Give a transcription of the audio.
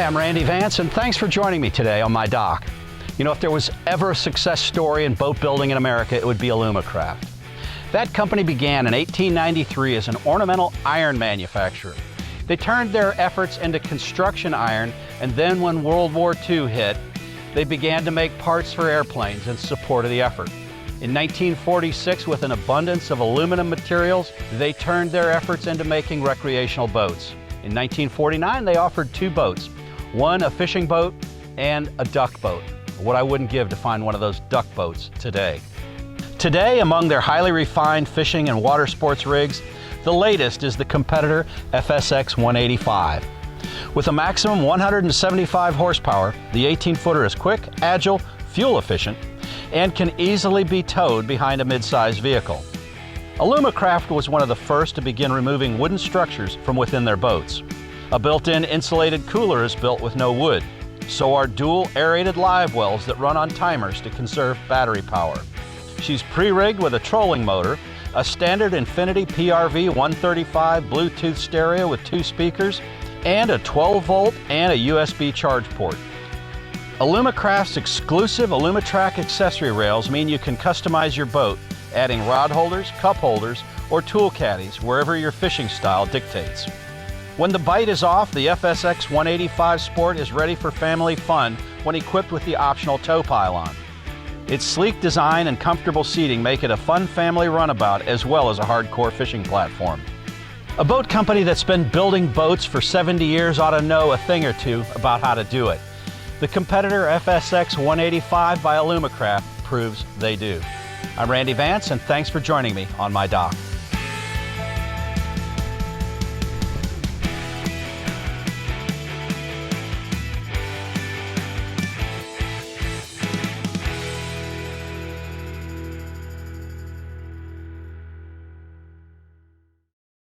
Hi, I'm Randy Vance, and thanks for joining me today on my dock. You know, if there was ever a success story in boat building in America, it would be Alumacraft. That company began in 1893 as an ornamental iron manufacturer. They turned their efforts into construction iron, and then when World War II hit, they began to make parts for airplanes in support of the effort. In 1946, with an abundance of aluminum materials, they turned their efforts into making recreational boats. In 1949, they offered two boats, one a fishing boat and a duck boat. What I wouldn't give to find one of those duck boats today. Today, among their highly refined fishing and water sports rigs, the latest is the competitor FSX 185. With a maximum 175 horsepower, the 18-footer is quick, agile, fuel efficient, and can easily be towed behind a mid-sized vehicle. Alumacraft was one of the first to begin removing wooden structures from within their boats. A built-in insulated cooler is built with no wood. So are dual aerated live wells that run on timers to conserve battery power. She's pre-rigged with a trolling motor, a standard Infinity PRV 135 Bluetooth stereo with 2 speakers, and a 12-volt and a USB charge port. Alumacraft's exclusive Alumatrack accessory rails mean you can customize your boat, adding rod holders, cup holders, or tool caddies wherever your fishing style dictates. When the bite is off, the FSX 185 Sport is ready for family fun when equipped with the optional tow pylon. Its sleek design and comfortable seating make it a fun family runabout as well as a hardcore fishing platform. A boat company that's been building boats for 70 years ought to know a thing or two about how to do it. The competitor FSX 185 by Alumacraft proves they do. I'm Randy Vance, and thanks for joining me on my dock.